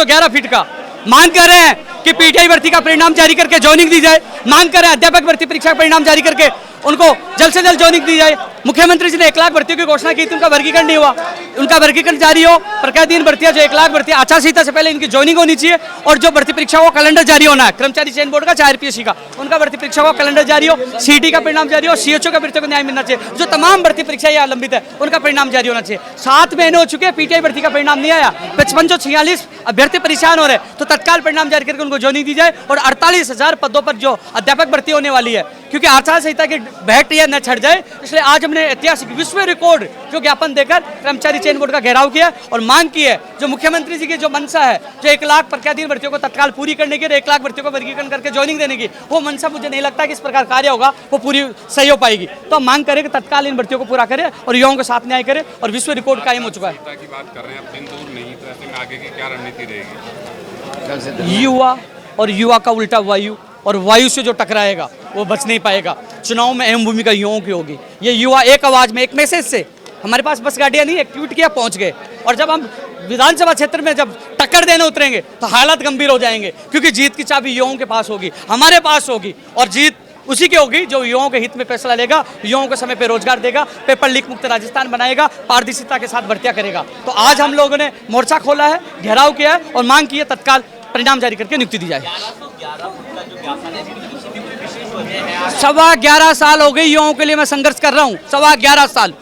211 feet का। मांग कर रहे हैं कि पीटीआई भर्ती का परिणाम जारी करके ज्वाइनिंग दी जाए। मांग कर रहे हैं अध्यापक भर्ती परीक्षा का परिणाम जारी करके उनको जल्द से जल्द ज्वाइनिंग दी जाए। मुख्यमंत्री जी ने 1 लाख भर्तियों की घोषणा की थी, उनका वर्गीकरण नहीं हुआ, उनका वर्गीकरण जारी हो। प्रज्ञाधीन भर्तियां जो 1 लाख भर्ती आचार संहिता से पहले इनकी ज्वाइनिंग होनी चाहिए और जो भर्ती परीक्षा हो कैलेंडर जारी होना है। कर्मचारी चयन बोर्ड का चाहे आरपीएससी का, उनका भर्ती परीक्षा हो कैलेंडर जारी हो, सीटी का परिणाम जारी हो, सीएचओ का भर्तियों को न्याय मिलना चाहिए। जो तमाम भर्ती परीक्षाएं यहाँ लंबित है उनका परिणाम जारी होना चाहिए। 7 महीने हो चुके हैं, पीटीआई भर्ती का परिणाम नहीं आया। 5546 अभ्यर्थी परेशान हो रहे, तो तत्काल परिणाम जारी करके उनको ज्वाइनिंग दी जाए और 48,000 पदों पर जो अध्यापक भर्ती होने वाली है, क्योंकि आचार संहिता की बहट यह न छट जाए, इसलिए आज हमने ऐतिहासिक विश्व रिकॉर्ड जो ज्ञापन देकर कर्मचारी चयन बोर्ड का घेराव किया और मांग की है जो मुख्यमंत्री जी की जो मंशा है, जो 1 लाख प्रज्ञाधीन भर्तियों को तत्काल पूरी करने की, 1 लाख भर्तियों को वर्गीकरण करके ज्वाइनिंग देने की, वो मंशा मुझे नहीं लगता कि इस प्रकार कार्य होगा वो पूरी सही हो पाएगी। तो हम मांग करें कि तत्काल इन भर्तियों को पूरा करें और युवाओं के साथ न्याय करें और विश्व रिकॉर्ड कायम हो चुका है। की बात कर रहे हैं, अब दिन दूर नहीं, तो ऐसे में आगे की क्या रणनीति रहेगी? युवा और युवा का उल्टा वायु, और वायु से जो टकराएगा वो बच नहीं पाएगा। चुनाव में अहम भूमिका युवाओं की होगी। ये युवा एक आवाज में, एक मैसेज से, हमारे पास बस गाड़ियां नहीं, एक ट्वीट किया पहुंच गए। और जब हम विधानसभा क्षेत्र में जब टक्कर देने उतरेंगे तो हालात गंभीर हो जाएंगे, क्योंकि जीत की चाबी युवाओं के पास होगी, हमारे पास होगी, और जीत उसी की होगी जो युवाओं के हित में फैसला लेगा, युवाओं को समय पे रोजगार देगा, पेपर लीक मुक्त राजस्थान बनाएगा, पारदर्शिता के साथ भर्तियां करेगा। तो आज हम लोगों ने मोर्चा खोला है, घेराव किया है और मांग की है तत्काल परिणाम जारी करके नियुक्ति दी जाए। 11.25 साल हो गई युवाओं के लिए मैं संघर्ष कर रहा हूँ, 11.25 साल,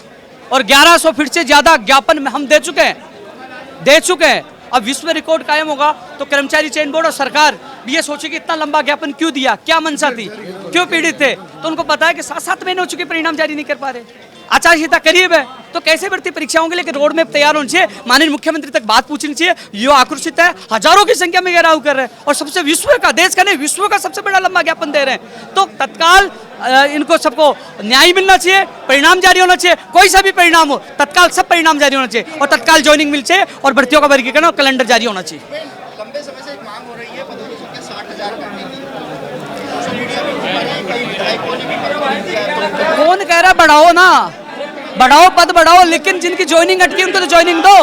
और 1100 फीट से ज्यादा ज्ञापन में हम दे चुके हैं। अब विश्व रिकॉर्ड कायम होगा तो कर्मचारी चयन बोर्ड और सरकार भी ये सोचे कि इतना लंबा ज्ञापन क्यों दिया, क्या मंशा थी, क्यों पीड़ित थे। तो उनको पता है कि 7 महीने हो चुके परिणाम जारी नहीं कर पा रहे, आचार संहिता करीब है, तो कैसे भर्ती परीक्षाओं के लिए रोड मैप तैयार होनी चाहिए, माननीय मुख्यमंत्री तक बात पूछनी चाहिए। युवा आक्रोशित है, हजारों की संख्या में घेराव कर रहे हैं और सबसे विश्व का, देश का नहीं विश्व का सबसे बड़ा लंबा ज्ञापन दे रहे हैं। तो तत्काल इनको सबको न्याय मिलना चाहिए, परिणाम जारी होना चाहिए, कोई सा भी परिणाम हो तत्काल सब परिणाम जारी होना चाहिए और तत्काल ज्वाइनिंग मिल चाहिए और भर्तियों का वर्गीकरण और कैलेंडर जारी होना चाहिए। लंबे समय से एक मांग हो रही है पदों की संख्या 60,000 करने की। सोशल मीडिया में कई विधायकों ने भी कौन कह रहा है बढ़ाओ ना, बढ़ाओ पद बढ़ाओ, लेकिन जिनकी ज्वाइनिंग अटकी उनको तो ज्वाइनिंग दो।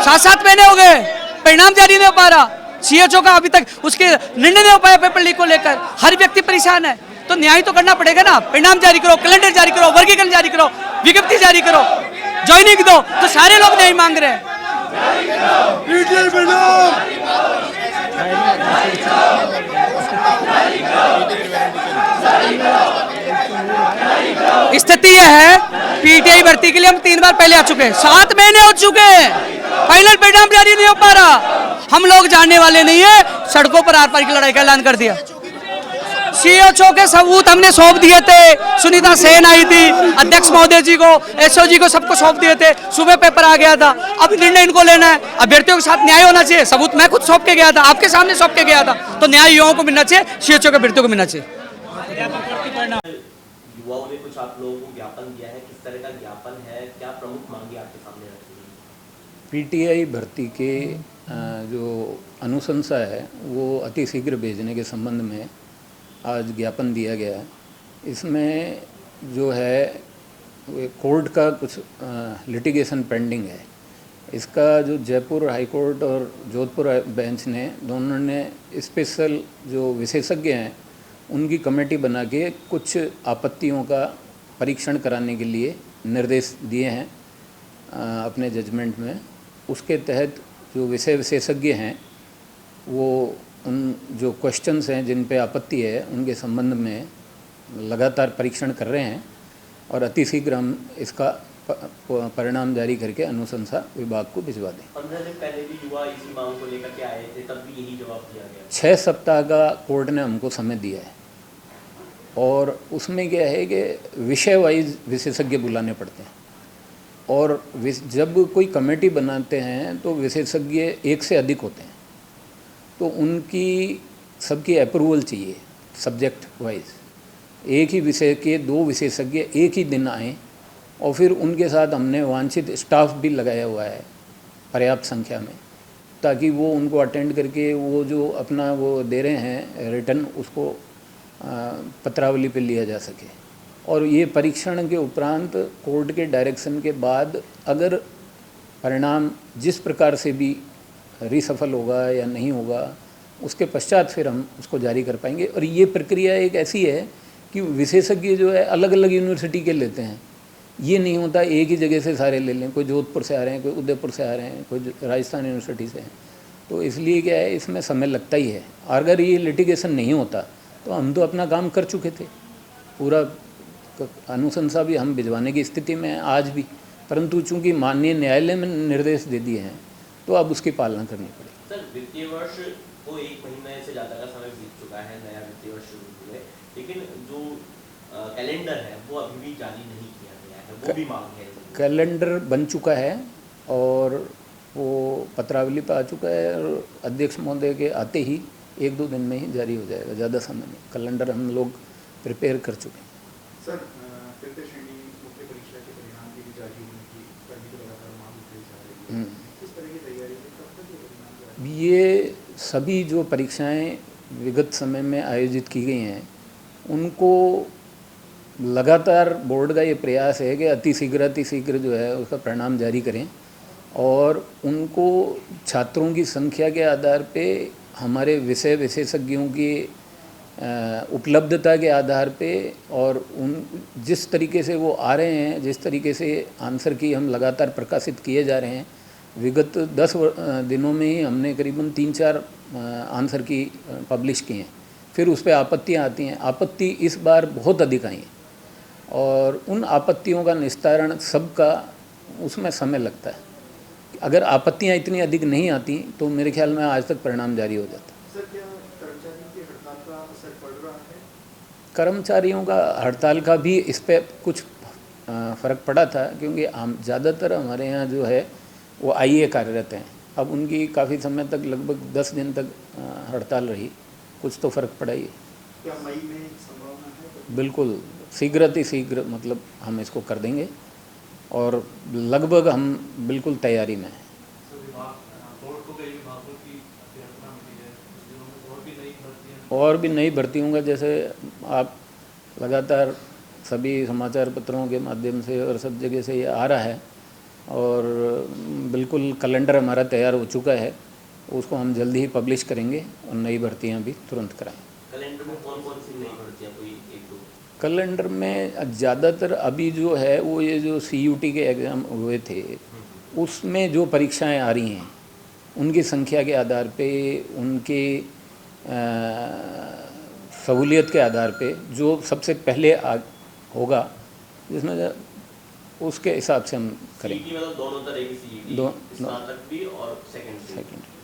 7 महीने हो गए, परिणाम जारी नहीं हो पा रहा, सीएचओ का अभी तक उसके निर्णय नहीं हो पाया पेपर लीक को लेकर, हर व्यक्ति परेशान है। तो न्याय तो करना पड़ेगा ना, परिणाम जारी करो, कैलेंडर जारी करो, वर्गीकरण जारी करो, विज्ञप्ति जारी करो, ज्वाइनिंग दो। तो सारे लोग न्याय मांग रहे हैं। स्थिति यह है, पीटीआई भर्ती के लिए हम 3 बार पहले आ चुके हैं, 7 महीने हो चुके हैं, फाइनल परिणाम जारी नहीं हो पा रहा। हम लोग जानने वाले नहीं है, सड़कों पर आर पार की लड़ाई का ऐलान कर दिया। सीएचओ के सबूत हमने सौंप दिए थे, सुनीता सेन आई थी, अध्यक्ष महोदय जी को, एसओ जी को, सबको सौंप दिए थे, सुबह पेपर आ गया था। अब निर्णय इनको लेना है, अभ्यर्थियों के साथ न्याय होना चाहिए। सबूत मैं खुद सौंप के गया था, आपके सामने सौंप के गया था, तो न्याय युवाओं को मिलना चाहिए, सीएचओ के अभ्यर्थियों को मिलना चाहिए। युवाओं ने कुछ आप लोगों को ज्ञापन दिया है, किस तरह का ज्ञापन है, क्या प्रमुख मांगे आपके सामने रखी है? पीटीआई भर्ती के जो अनुशंसा है वो अति शीघ्र भेजने के संबंध में आज ज्ञापन दिया गया है। इसमें जो है कोर्ट का कुछ लिटिगेशन पेंडिंग है। इसका जो जयपुर हाई कोर्ट और जोधपुर बेंच ने, दोनों ने स्पेशल जो विशेषज्ञ हैं उनकी कमेटी बना के कुछ आपत्तियों का परीक्षण कराने के लिए निर्देश दिए हैं अपने जजमेंट में। उसके तहत जो विषय विशेषज्ञ हैं वो उन जो क्वेश्चंस हैं जिन पे आपत्ति है उनके संबंध में लगातार परीक्षण कर रहे हैं और अति शीघ्र हम इसका परिणाम जारी करके अनुशंसा विभाग को भिजवा दें। 15 दिन पहले भी युवा इसी मांग को लेकर के आए थे, तब भी यही जवाब दिया गया। 6 सप्ताह का कोर्ट ने हमको समय दिया है और उसमें क्या है कि विषय वाइज विशेषज्ञ बुलाने पड़ते हैं और जब कोई कमेटी बनाते हैं तो विशेषज्ञ एक से अधिक होते हैं, तो उनकी सबकी अप्रूवल चाहिए सब्जेक्ट वाइज। एक ही विषय के 2 विशेषज्ञ एक ही दिन आएँ और फिर उनके साथ हमने वांछित स्टाफ भी लगाया हुआ है पर्याप्त संख्या में, ताकि वो उनको अटेंड करके वो जो अपना वो दे रहे हैं रिटर्न उसको पत्रावली पे लिया जा सके। और ये परीक्षण के उपरांत कोर्ट के डायरेक्शन के बाद अगर परिणाम जिस प्रकार से भी रिसफल होगा या नहीं होगा, उसके पश्चात फिर हम उसको जारी कर पाएंगे। और ये प्रक्रिया एक ऐसी है कि विशेषज्ञ जो है अलग अलग यूनिवर्सिटी के लेते हैं, ये नहीं होता एक ही जगह से सारे ले लें, कोई जोधपुर से आ रहे हैं, कोई उदयपुर से आ रहे हैं, कोई राजस्थान यूनिवर्सिटी से हैं। तो इसलिए क्या है, इसमें समय लगता ही है। अगर ये लिटिगेशन नहीं होता तो हम तो अपना काम कर चुके थे, पूरा अनुशंसा भी हम भिजवाने की स्थिति में हैं आज भी, परंतु चूंकि माननीय न्यायालय में निर्देश दे दिए हैं तो अब उसकी पालना करनी पड़ेगी। सर, वित्तीय वर्ष को 1 महीने से ज़्यादा का समय बीत चुका है, नया वित्तीय वर्ष शुरू हुए, लेकिन जो कैलेंडर है वो अभी भी जारी नहीं किया गया है, वो भी मांग है। कैलेंडर बन चुका है और वो पत्रावली पर आ चुका है और अध्यक्ष महोदय के आते ही 1-2 दिन में ही जारी हो जाएगा, ज़्यादा समय नहीं। कैलेंडर हम लोग प्रिपेयर कर चुके हैं। सर, तृतीय श्रेणी मुख्य परीक्षा के परिणाम की भी जारी होने की लगातार मांग उठाई जा रही है, किस तरह की तैयारी है, कब तक ये परिणाम जारी? ये सभी जो परीक्षाएं विगत समय में आयोजित की गई हैं उनको लगातार बोर्ड का ये प्रयास है कि अति शीघ्र जो है उसका परिणाम जारी करें और उनको छात्रों की संख्या के आधार पे, हमारे विषय विशेषज्ञों की उपलब्धता के आधार पे और उन जिस तरीके से वो आ रहे हैं, जिस तरीके से आंसर की हम लगातार प्रकाशित किए जा रहे हैं, विगत 10 दिनों में ही हमने करीबन 3-4 आंसर की पब्लिश किए हैं। फिर उस पर आपत्तियाँ आती हैं, आपत्ति इस बार बहुत अधिक आई हैं और उन आपत्तियों का निस्तारण सबका उसमें समय लगता है। अगर आपत्तियाँ इतनी अधिक नहीं आती तो मेरे ख्याल में आज तक परिणाम जारी हो जाता। सर, क्या कर्मचारियों की हड़ताल का असर पड़ रहा है? कर्मचारियों का हड़ताल का भी इस पर कुछ फ़र्क पड़ा था, क्योंकि हम ज़्यादातर हमारे यहाँ जो है वो आईए कार्यरत हैं। अब उनकी काफ़ी समय तक, लगभग 10 दिन तक हड़ताल रही, कुछ तो फ़र्क पड़ा ही है। क्या मई में संभावना है? बिल्कुल शीघ्र मतलब हम इसको कर देंगे और लगभग हम बिल्कुल तैयारी में हैं। और भी नई भर्ती होंगे, जैसे आप लगातार सभी समाचार पत्रों के माध्यम से और सब जगह से ये आ रहा है और बिल्कुल कैलेंडर हमारा तैयार हो चुका है, उसको हम जल्दी ही पब्लिश करेंगे और नई भर्तियां भी तुरंत कराएंगे। कैलेंडर में कौन कौन सी नई भर्तियाँ, कोई 1-2? कैलेंडर में ज़्यादातर अभी जो है वो ये जो CUT के एग्ज़ाम हुए थे उसमें जो परीक्षाएं आ रही हैं उनकी संख्या के आधार पे, उनके सहूलियत के आधार पे जो सबसे पहले होगा, जिसमें उसके हिसाब से हम करेंगे। CET मतलब दोनों तरह की CET, स्नातक भी और सेकेंडरी।